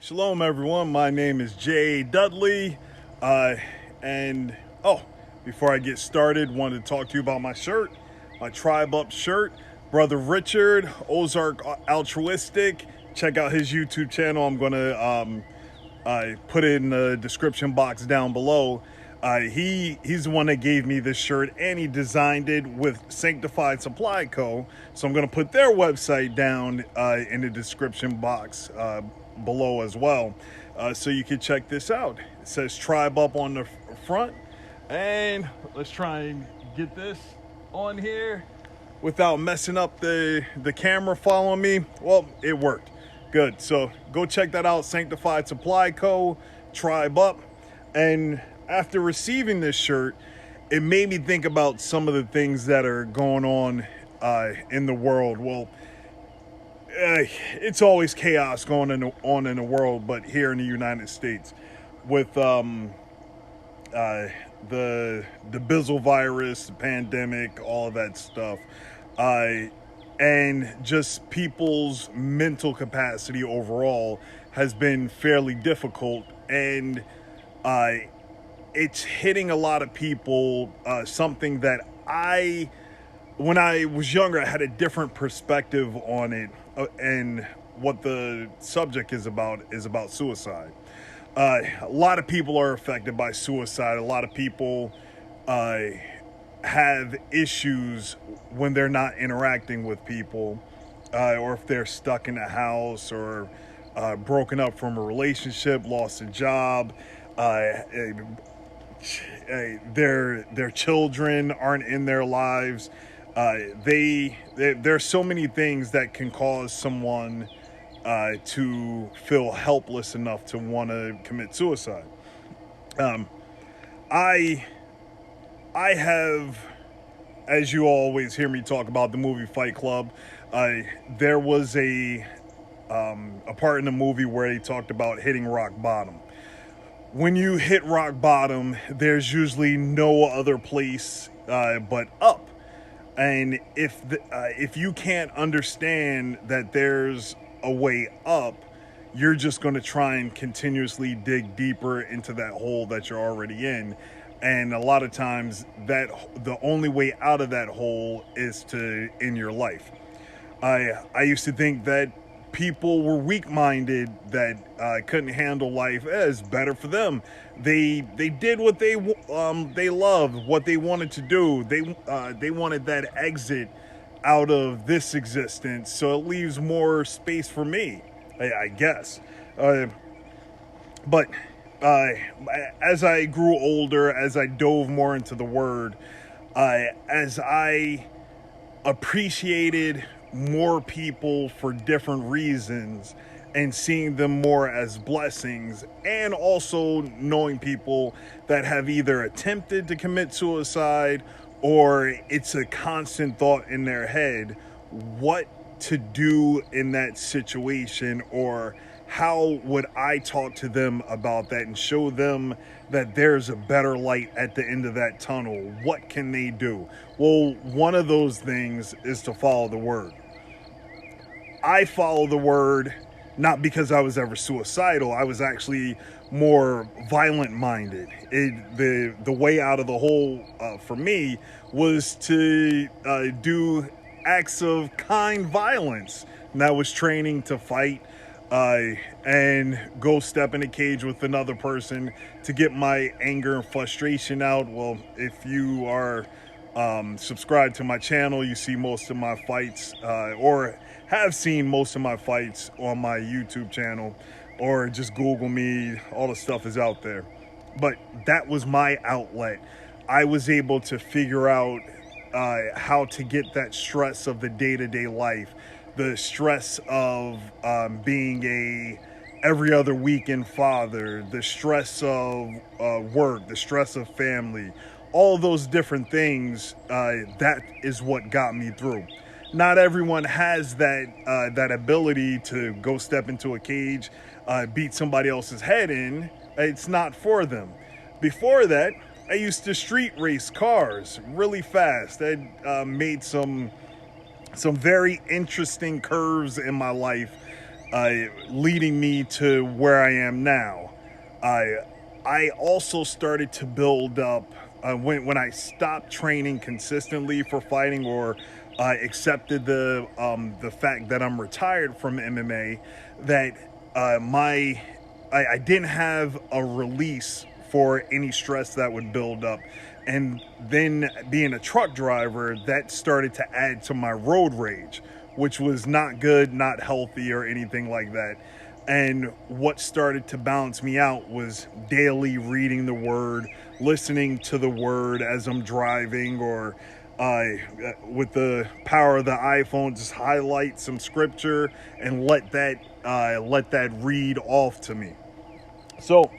Shalom, everyone. My name is Dudley. And before I get started, wanted to talk to you about my shirt, my Tribe Up shirt. Brother Richard, Ozark Altruistic. Check out his YouTube channel. I'm going to put it in the description box down below. He's the one that gave me this shirt, and he designed it with Sanctified Supply Co. So I'm going to put their website down in the description box below as well, so you can check this out. It says Tribe Up on the front, and let's try and get this on here without messing up the camera following me. Well, it worked. Good. So go check that out, Sanctified Supply Co. Tribe Up. And after receiving this shirt, it made me think about some of the things that are going on in the world. Well, it's always chaos going on in the world, but here in the United States, with the Bizzle virus, the pandemic, all of that stuff, and just people's mental capacity overall has been fairly difficult, and it's hitting a lot of people. Something that when I was younger, I had a different perspective on it, and what the subject is about suicide. A lot of people are affected by suicide. A lot of people have issues when they're not interacting with people, or if they're stuck in a house, or broken up from a relationship, lost a job, their children aren't in their lives. There's so many things that can cause someone to feel helpless enough to want to commit suicide. I have, as you always hear me talk about the movie Fight Club, there was a part in the movie where they talked about hitting rock bottom. When you hit rock bottom, there's usually no other place but up. And if you can't understand that there's a way up, you're just going to try and continuously dig deeper into that hole that you're already in. And a lot of times that the only way out of that hole is to end your life. I used to think that people were weak-minded, that couldn't handle life. It's better for them. They did what they loved, what they wanted to do. They wanted that exit out of this existence, so it leaves more space for me, I guess. But as I grew older, as I dove more into the Word, as I appreciated more people for different reasons and seeing them more as blessings, and also knowing people that have either attempted to commit suicide or it's a constant thought in their head, what to do in that situation, or how would I talk to them about that and show them that there's a better light at the end of that tunnel. What can they do? Well, one of those things is to follow the Word. I follow the Word not because I was ever suicidal. I was actually more violent-minded. The way out of the hole for me was to do acts of kind violence. And that was training to fight and go step in a cage with another person to get my anger and frustration out. Well, if you are subscribed to my channel, you see most of my fights, or have seen most of my fights on my YouTube channel, or just Google me. All the stuff is out there. But that was my outlet. I was able to figure out how to get that stress of the day-to-day life, the stress of being a every other weekend father, the stress of work, the stress of family, all those different things. That is what got me through. Not everyone has that ability to go step into a cage, beat somebody else's head in. It's not for them. Before that, I used to street race cars really fast. I made some very interesting curves in my life leading me to where I am now. I also started to build up when I stopped training consistently for fighting, or accepted the fact that I'm retired from MMA. That I didn't have a release for any stress that would build up. And then being a truck driver, that started to add to my road rage, which was not good, not healthy, or anything like that. And what started to balance me out was daily reading the word, listening to the word as I'm driving, or with the power of the iPhone, just highlight some scripture and let that read off to me. So,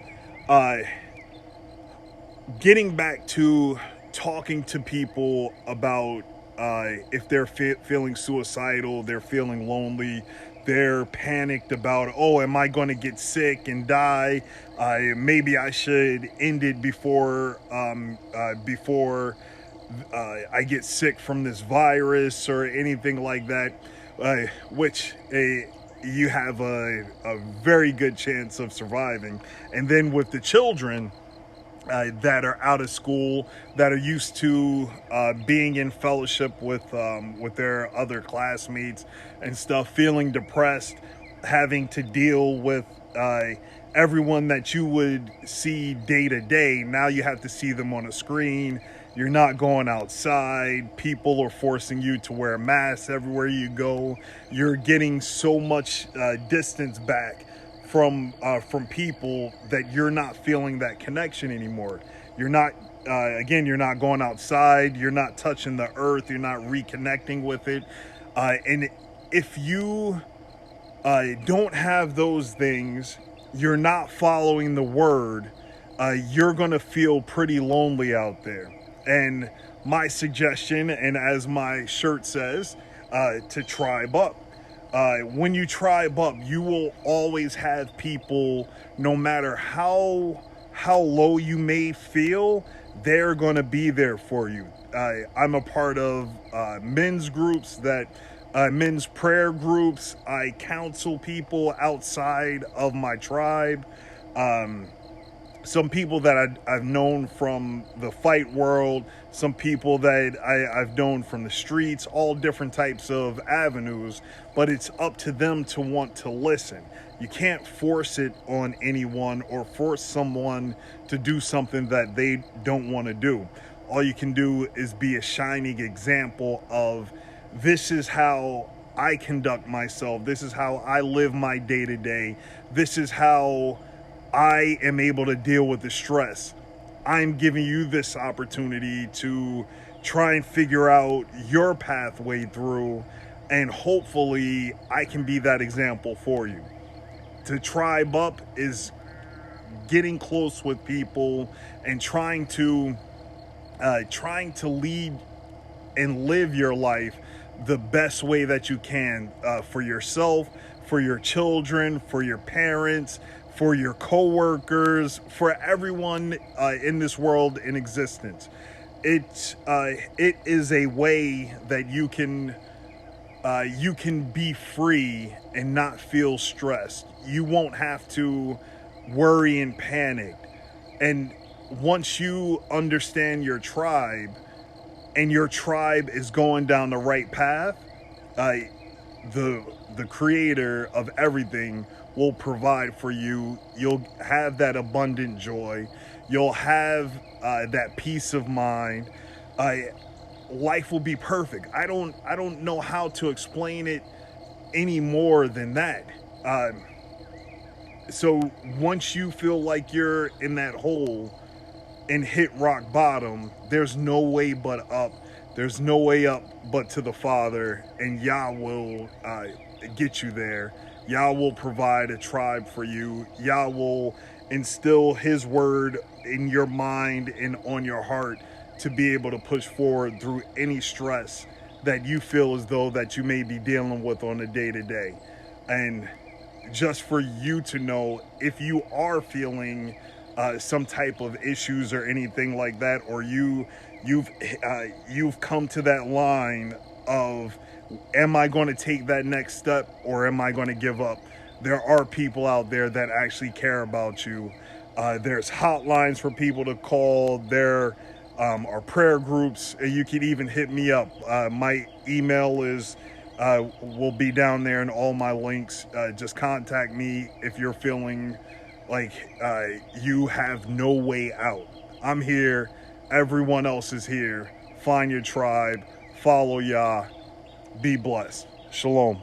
getting back to talking to people about if they're feeling suicidal, they're feeling lonely, they're panicked about, oh, am I going to get sick and die? Maybe I should end it before I get sick from this virus or anything like that, which you have a very good chance of surviving. And then with the children that are out of school, that are used to being in fellowship with their other classmates and stuff, feeling depressed, having to deal with everyone that you would see day to day. Now you have to see them on a screen. You're not going outside. People are forcing you to wear masks everywhere you go. You're getting so much distance back from people that you're not feeling that connection anymore. You're not you're not going outside. You're not touching the earth. You're not reconnecting with it. And if you don't have those things, you're not following the word, you're going to feel pretty lonely out there. And my suggestion, and as my shirt says, to tribe up. When you tribe up, you will always have people, no matter how low you may feel, they're going to be there for you. I'm a part of men's groups, men's prayer groups. I counsel people outside of my tribe. Some people that I've known from the fight world, some people that I've known from the streets, all different types of avenues, but it's up to them to want to listen. You can't force it on anyone or force someone to do something that they don't want to do. All you can do is be a shining example of, this is how I conduct myself. This is how I live my day to day. This is how I am able to deal with the stress. I'm giving you this opportunity to try and figure out your pathway through, and hopefully I can be that example for you. To tribe up is getting close with people and trying to lead and live your life the best way that you can, for yourself, for your children, for your parents, for your coworkers, for everyone in this world in existence. It is a way that you can be free and not feel stressed. You won't have to worry and panic. And once you understand your tribe, and your tribe is going down the right path, the creator of everything will provide for you. You'll have that abundant joy. You'll have that peace of mind. Life will be perfect. I don't know how to explain it any more than that. So once you feel like you're in that hole and hit rock bottom, there's no way but up. There's no way up but to the Father, and Yah will get you there. Yah will provide a tribe for you. Yah will instill His word in your mind and on your heart to be able to push forward through any stress that you feel as though that you may be dealing with on a day-to-day. And just for you to know, if you are feeling some type of issues or anything like that, or you've come to that line of, am I going to take that next step or am I going to give up? there are people out there that actually care about you. There's hotlines for people to call. There are prayer groups. You can even hit me up. My email is will be down there in all my links. Just contact me if you're feeling like you have no way out. I'm here. Everyone else is here. Find your tribe. Follow Yah. Be blessed. Shalom.